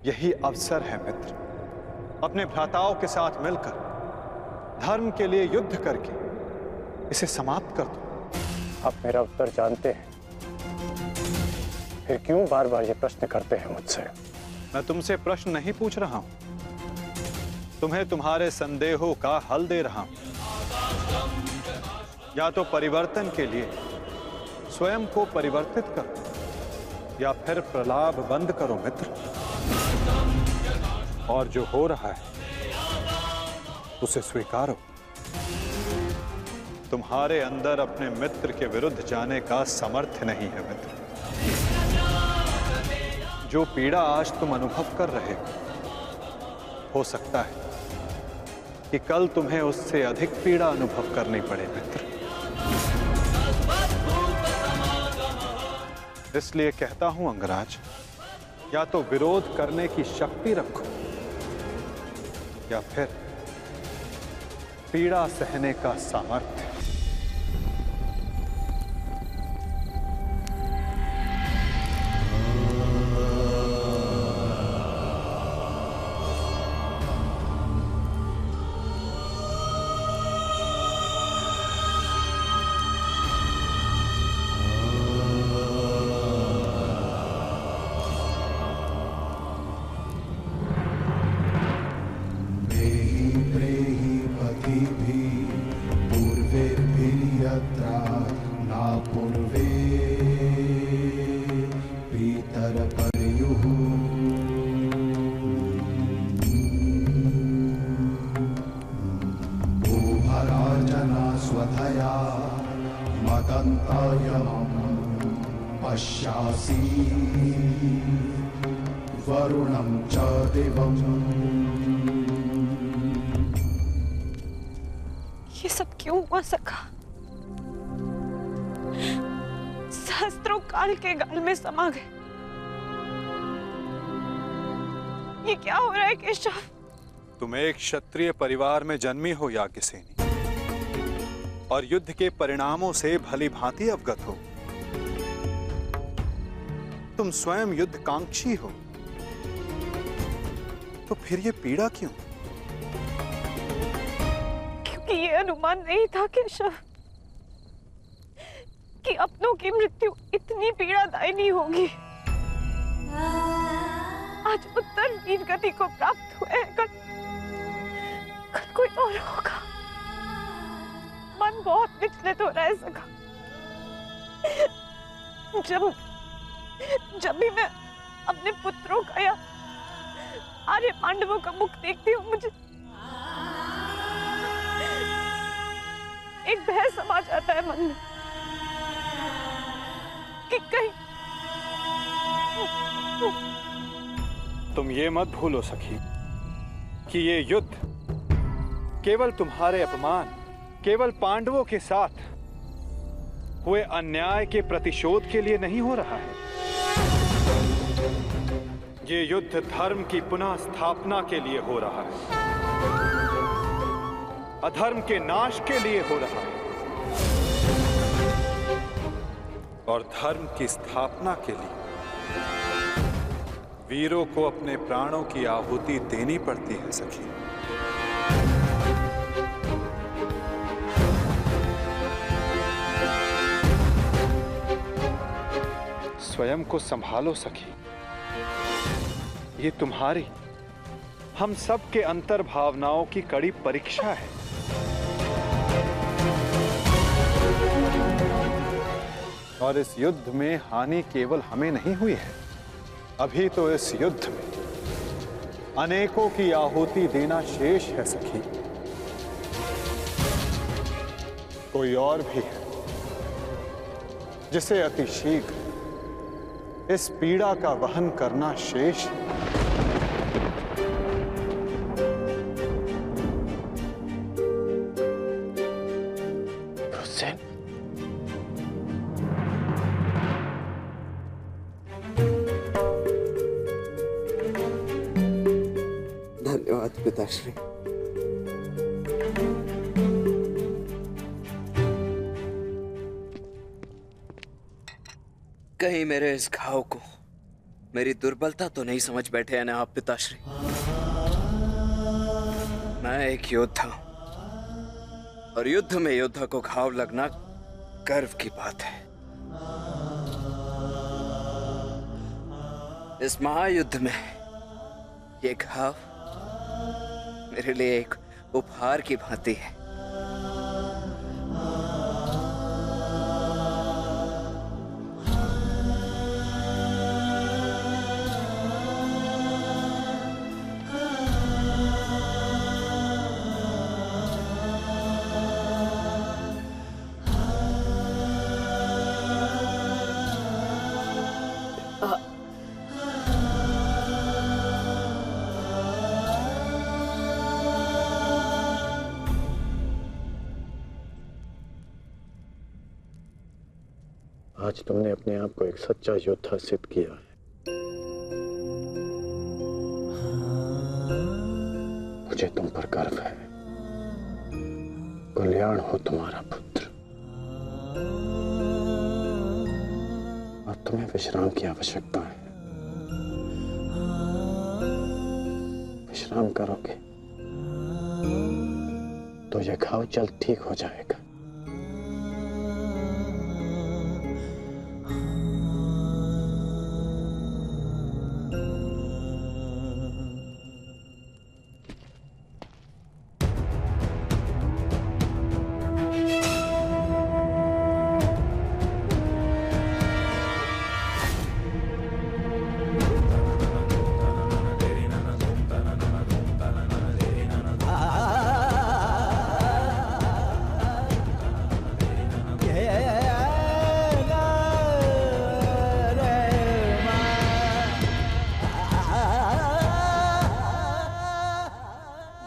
यही अवसर है मित्र, अपने भ्राताओं के साथ मिलकर धर्म के लिए युद्ध करके इसे समाप्त कर दो। आप मेरा उत्तर जानते हैं, फिर क्यों बार बार ये प्रश्न करते हैं मुझसे? मैं तुमसे प्रश्न नहीं पूछ रहा हूं, तुम्हें तुम्हारे संदेहों का हल दे रहा हूं। या तो परिवर्तन के लिए स्वयं को परिवर्तित करो, या फिर प्रलाप बंद करो मित्र। और जो हो रहा है उसे स्वीकारो। तुम्हारे अंदर अपने मित्र के विरुद्ध जाने का सामर्थ्य नहीं है मित्र। जो पीड़ा आज तुम अनुभव कर रहे हो सकता है कि कल तुम्हें उससे अधिक पीड़ा अनुभव करनी पड़े मित्र। इसलिए कहता हूं अंगराज, या तो विरोध करने की शक्ति रखो, या फिर पीड़ा सहने का सामर्थ्य। पश्यासि वरुणं च देवम्। ये सब क्यों हुआ सखा? सहस्त्रों काल के गाल में समा गए। ये क्या हो रहा है केशव? तुम एक क्षत्रिय परिवार में जन्मी हो याज्ञसेनी, और युद्ध के परिणामों से भली भांति अवगत हो। तुम स्वयं युद्धकांक्षी हो, तो फिर ये पीड़ा क्यों? क्योंकि ये अनुमान नहीं था केशव कि अपनों की मृत्यु इतनी पीड़ादायी होगी। आज उत्तर वीर गति को प्राप्त हुए हैं, कल कोई और होगा। मन बहुत विचलित हो रहा है सखा। जब भी मैं अपने पुत्रों का या आर्य पांडवों का मुख देखती हूँ, मुझे एक भय समा जाता है मन में कि कहीं। तुम ये मत भूलो सखी कि ये युद्ध केवल तुम्हारे अपमान, केवल पांडवों के साथ हुए अन्याय के प्रतिशोध के लिए नहीं हो रहा है। ये युद्ध धर्म की पुनः स्थापना के लिए हो रहा है, अधर्म के नाश के लिए हो रहा है। और धर्म की स्थापना के लिए वीरों को अपने प्राणों की आहुति देनी पड़ती है सखी। स्वयं को संभालो सखी। ये तुम्हारी, हम सब के अंतर भावनाओं की कड़ी परीक्षा है। और इस युद्ध में हानि केवल हमें नहीं हुई है, अभी तो इस युद्ध में अनेकों की आहुति देना शेष है सखी। कोई और भी है जिसे अतिशीघ्र इस पीड़ा का वहन करना शेष है। धन्यवाद पिताश्री। कहीं मेरे इस घाव को मेरी दुर्बलता तो नहीं समझ बैठे हैं ना आप पिताश्री। मैं एक योद्धा हूं और युद्ध में योद्धा को घाव लगना गर्व की बात है। इस महायुद्ध में ये घाव मेरे लिए एक उपहार की भांति है। आज तुमने अपने आप को एक सच्चा योद्धा सिद्ध किया है। मुझे तुम पर गर्व है। कल्याण हो तुम्हारा पुत्र। अब तुम्हें विश्राम की आवश्यकता है। विश्राम करोगे तो यह घाव जल्द ठीक हो जाएगा।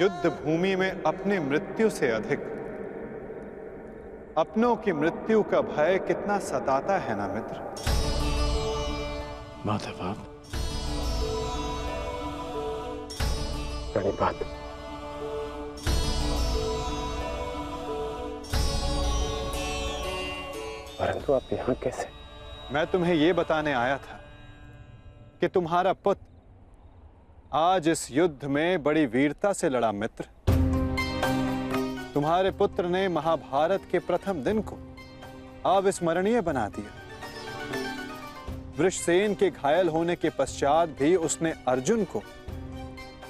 युद्ध भूमि में अपनी मृत्यु से अधिक अपनों की मृत्यु का भय कितना सताता है ना मित्र। माधव आप बड़ी बात। परंतु आप यहां कैसे? मैं तुम्हें यह बताने आया था कि तुम्हारा पुत्र आज इस युद्ध में बड़ी वीरता से लड़ा मित्र। तुम्हारे पुत्र ने महाभारत के प्रथम दिन को अविस्मरणीय बना दिया। वृषसेन के घायल होने के पश्चात भी उसने अर्जुन को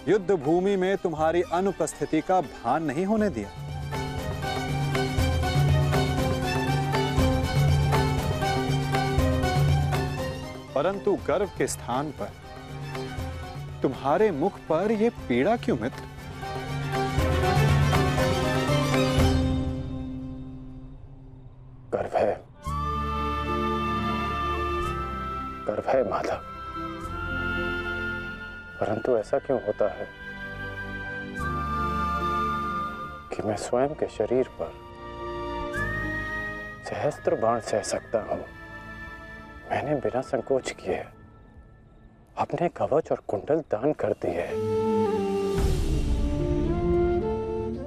युद्ध भूमि में तुम्हारी अनुपस्थिति का भान नहीं होने दिया। परंतु गर्व के स्थान पर तुम्हारे मुख पर यह पीड़ा क्यों मित्र? गर्व है, गर्व है माधव। परंतु ऐसा क्यों होता है कि मैं स्वयं के शरीर पर सहस्त्र बाण सह सकता हूं। मैंने बिना संकोच किए अपने कवच और कुंडल दान कर दिए।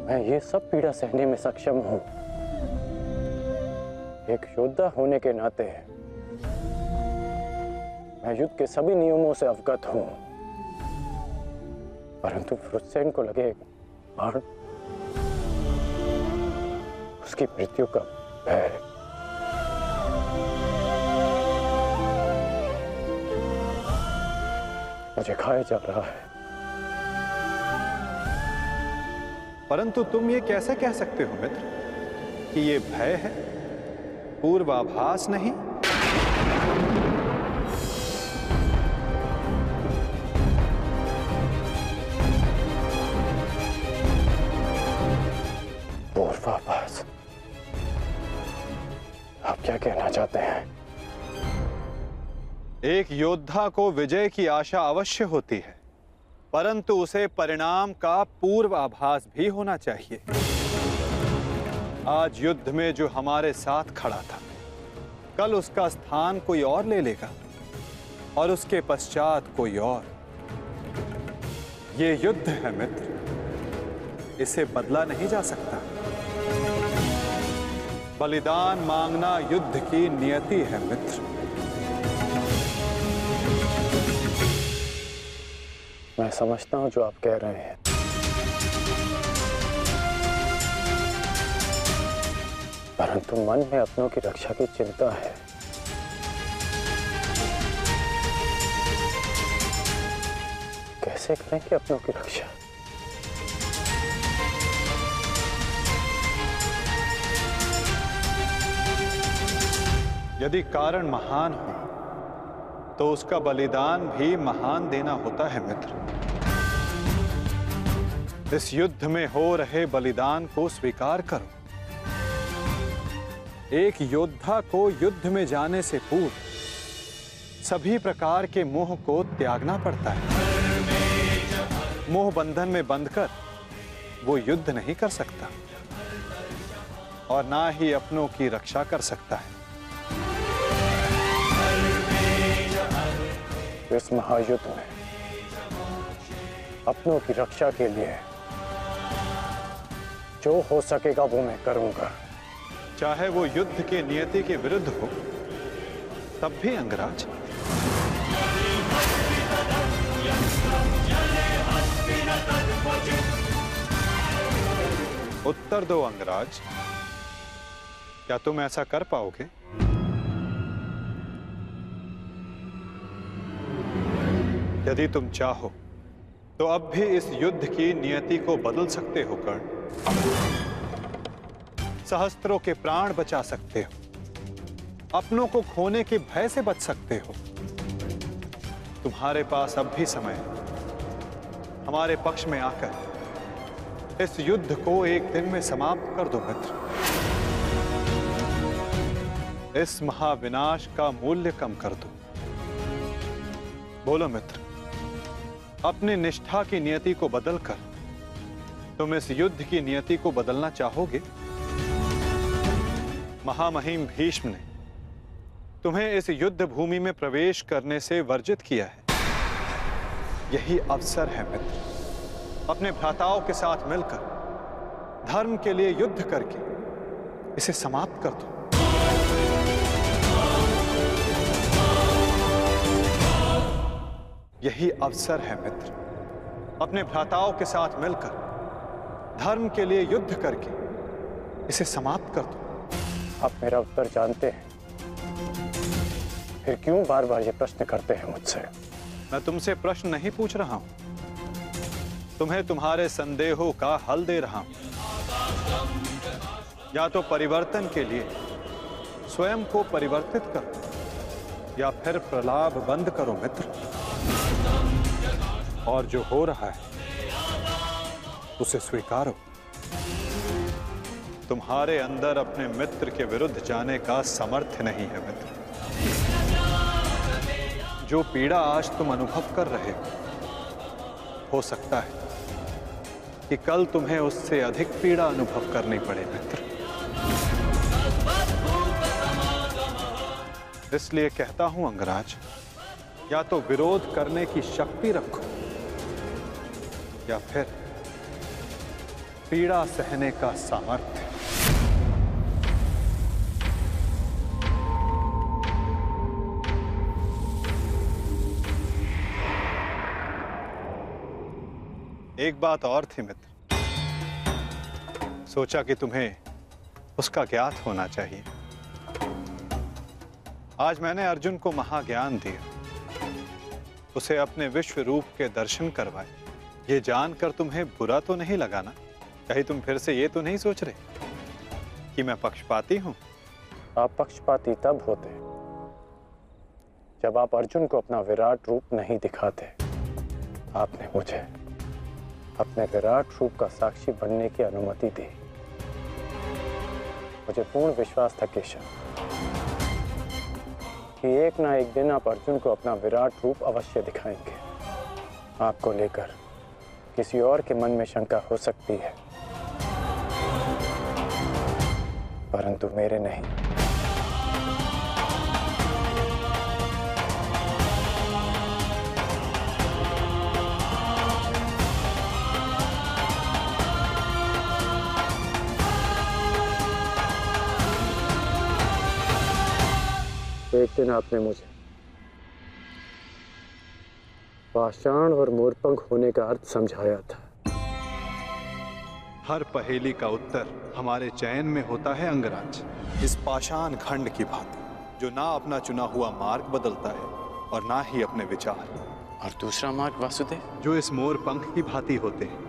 मैं ये सब पीड़ा सहने में सक्षम हूं। एक योद्धा होने के नाते मैं युद्ध के सभी नियमों से अवगत हूं। परंतु वृषसेन को लगे बाण, उसकी मृत्यु का भय। मुझे खाया जा रहा है। परंतु तुम ये कैसे कह सकते हो मित्र कि ये भय है, पूर्वाभास नहीं? पूर्वाभास? आप क्या कहना चाहते हैं? एक योद्धा को विजय की आशा अवश्य होती है, परंतु उसे परिणाम का पूर्वाभास भी होना चाहिए। आज युद्ध में जो हमारे साथ खड़ा था, कल उसका स्थान कोई और ले लेगा और उसके पश्चात कोई और। ये युद्ध है मित्र, इसे बदला नहीं जा सकता। बलिदान मांगना युद्ध की नियति है मित्र। मैं समझता हूं जो आप कह रहे हैं, परंतु मन में अपनों की रक्षा की चिंता है। कैसे करेंगे अपनों की रक्षा? यदि कारण महान हो तो उसका बलिदान भी महान देना होता है मित्र। इस युद्ध में हो रहे बलिदान को स्वीकार करो। एक योद्धा को युद्ध में जाने से पूर्व सभी प्रकार के मोह को त्यागना पड़ता है। मोह बंधन में बंधकर वो युद्ध नहीं कर सकता और ना ही अपनों की रक्षा कर सकता है। इस महायुद्ध में अपनों की रक्षा के लिए जो हो सकेगा वो मैं करूंगा, चाहे वो युद्ध के नियति के विरुद्ध हो तब भी अंगराज। उत्तर दो अंगराज, क्या तुम ऐसा कर पाओगे? यदि तुम चाहो तो अब भी इस युद्ध की नियति को बदल सकते हो कर्ण। सहस्त्रों के प्राण बचा सकते हो, अपनों को खोने के भय से बच सकते हो। तुम्हारे पास अब भी समय है। हमारे पक्ष में आकर इस युद्ध को एक दिन में समाप्त कर दो मित्र। इस महाविनाश का मूल्य कम कर दो। बोलो मित्र, अपने निष्ठा की नियति को बदलकर तुम इस युद्ध की नियति को बदलना चाहोगे? महामहिम भीष्म ने तुम्हें इस युद्ध भूमि में प्रवेश करने से वर्जित किया है। यही अवसर है मित्र, अपने भ्राताओं के साथ मिलकर धर्म के लिए युद्ध करके इसे समाप्त कर दो। यही अवसर है मित्र, अपने भ्राताओं के साथ मिलकर धर्म के लिए युद्ध करके इसे समाप्त कर दो। आप मेरा उत्तर जानते हैं, फिर क्यों बार बार ये प्रश्न करते हैं मुझसे? मैं तुमसे प्रश्न नहीं पूछ रहा हूं, तुम्हें तुम्हारे संदेहों का हल दे रहा हूं। या तो परिवर्तन के लिए स्वयं को परिवर्तित करो या फिर प्रलाप बंद करो मित्र। और जो हो रहा है उसे स्वीकारो। तुम्हारे अंदर अपने मित्र के विरुद्ध जाने का सामर्थ्य नहीं है मित्र। जो पीड़ा आज तुम अनुभव कर रहे हो सकता है कि कल तुम्हें उससे अधिक पीड़ा अनुभव करनी पड़े मित्र। इसलिए कहता हूं अंगराज, या तो विरोध करने की शक्ति रखो या फिर पीड़ा सहने का सामर्थ्य। एक बात और थी मित्र, सोचा कि तुम्हें उसका ज्ञात होना चाहिए। आज मैंने अर्जुन को महाज्ञान दिया, उसे अपने विश्व रूप के दर्शन करवाए। ये जानकर तुम्हें बुरा तो नहीं लगा ना? कहीं तुम फिर से ये तो नहीं सोच रहे कि मैं पक्षपाती हूं? आप पक्षपाती तब होते जब आप अर्जुन को अपना विराट रूप नहीं दिखाते। आपने मुझे अपने विराट रूप का साक्षी बनने की अनुमति दी। मुझे पूर्ण विश्वास था केशव कि एक ना एक दिन आप अर्जुन को अपना विराट रूप अवश्य दिखाएंगे। आपको लेकर किसी और के मन में शंका हो सकती है, परंतु मेरे नहीं। एक दिन आपने मुझे पाषाण और मोरपंख होने का अर्थ समझाया था। हर पहेली का उत्तर हमारे चयन में होता है अंगराज, इस पाषाण खंड की भांति, जो ना अपना चुना हुआ मार्ग बदलता है और ना ही अपने विचार। और दूसरा मार्ग वासुदेव? जो इस मोर पंख की भांति होते हैं,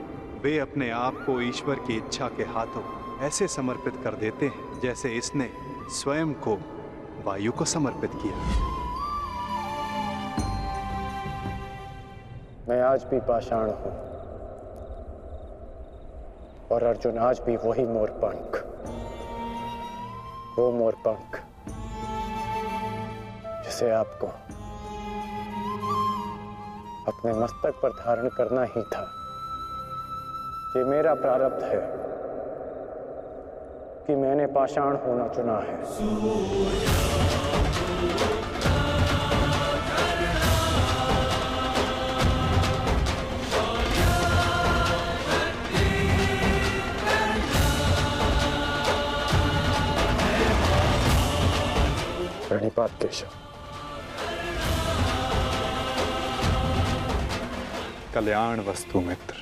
वे अपने आप को ईश्वर की इच्छा के हाथों ऐसे समर्पित कर देते हैं जैसे इसने स्वयं को वायु को समर्पित किया। मैं आज भी पाषाण हूं और अर्जुन आज भी वही मोरपंख, वो मोरपंख जिसे आपको अपने मस्तक पर धारण करना ही था। ये मेरा प्रारब्ध है कि मैंने पाषाण होना चुना है। प्रणिपात केशव। कल्याण वस्तु मित्र।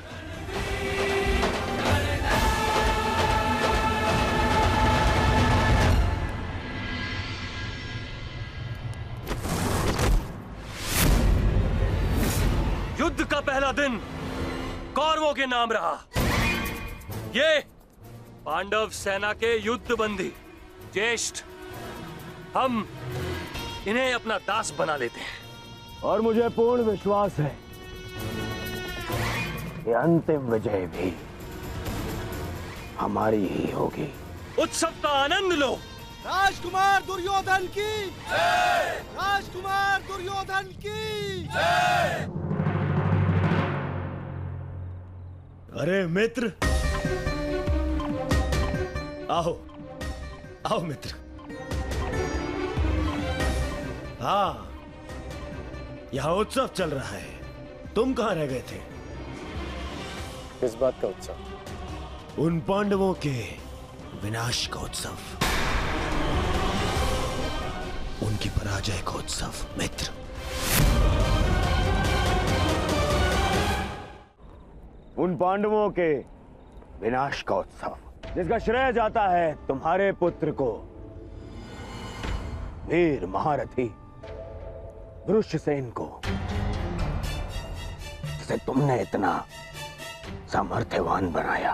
युद्ध का पहला दिन कौरवों के नाम रहा। ये पांडव सेना के युद्ध बंदी ज्येष्ठ, हम इन्हें अपना दास बना लेते हैं। और मुझे पूर्ण विश्वास है कि अंतिम विजय भी हमारी ही होगी। उत्सव का आनंद लो। राजकुमार दुर्योधन की जय! राजकुमार दुर्योधन की जय! अरे मित्र, आओ आओ मित्र। हाँ, यहाँ उत्सव चल रहा है। तुम कहाँ रह गए थे? किस बात का उत्सव? उन पांडवों के विनाश का उत्सव, उनकी पराजय का उत्सव मित्र। उन पांडवों के विनाश का उत्सव जिसका श्रेय जाता है तुम्हारे पुत्र को, वीर महारथी वृषसेन को, जिसे तुमने इतना सामर्थ्यवान बनाया।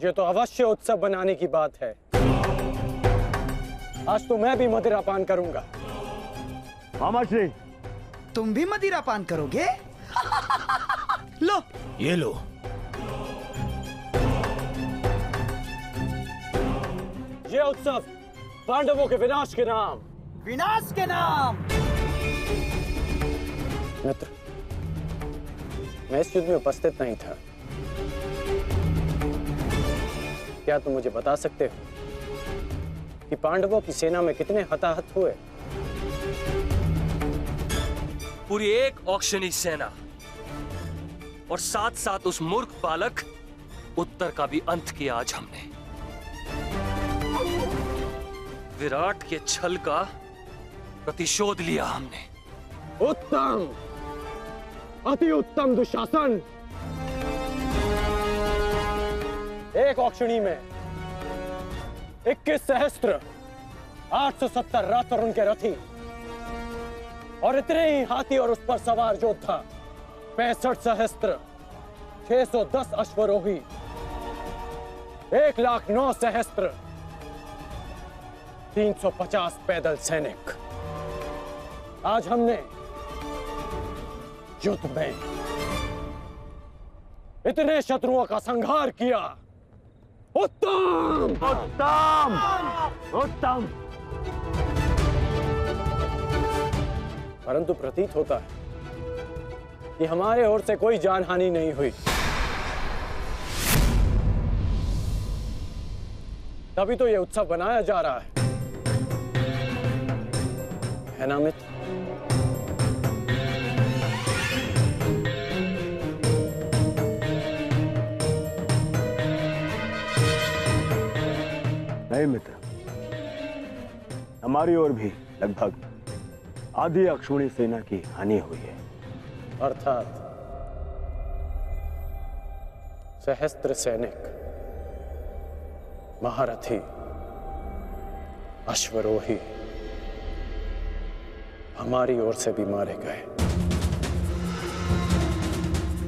ये तो अवश्य उत्सव बनाने की बात है। आज तो मैं भी मदिरा पान करूंगा। मामाश्री, तुम भी मदिरा पान करोगे? लो, ये लो। ये उत्सव पांडवों के विनाश के नाम। विनाश के नाम। मित्र, मैं इस युद्ध में उपस्थित नहीं था। क्या तुम मुझे बता सकते हो कि पांडवों की सेना में कितने हताहत हुए? पूरी एक औक्षणी सेना और साथ साथ उस मूर्ख बालक उत्तर का भी अंत किया आज हमने। विराट के छल का प्रतिशोध लिया हमने। उत्तम, अति उत्तम दुशासन। एक औक्षणी में 21 सहस्त्र 870 रथ और उनके रथी, और इतने ही हाथी और उस पर सवार योद्धा 65 सहस्त्र 610 अश्वरोही, 1,09,000 सहस्त्र 350 पैदल सैनिक। आज हमने युद्ध में इतने शत्रुओं का संहार किया। उत्तम, उत्तम, उत्तम। परंतु प्रतीत होता है कि हमारे ओर से कोई जानहानि नहीं हुई। तभी तो यह उत्सव बनाया जा रहा है ना मित्र? भाई मित्र, हमारी ओर भी लगभग आधी अक्षौणी सेना की हानि हुई है। अर्थात सहस्त्र सैनिक, महारथी, अश्वरोही हमारी ओर से भी मारे गए।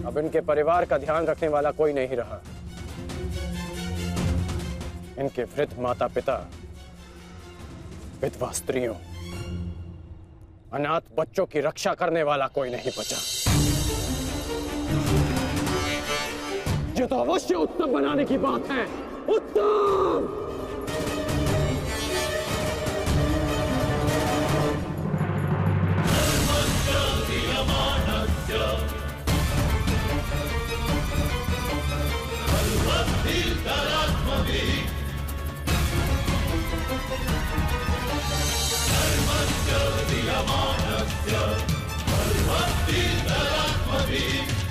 अब इनके परिवार का ध्यान रखने वाला कोई नहीं रहा। इनके वृद्ध माता पिता, विधवा स्त्रियों, अनाथ बच्चों की रक्षा करने वाला कोई नहीं बचा। ये तो अवश्य उत्तम बनाने की बात है। उत्तम! Dharmasya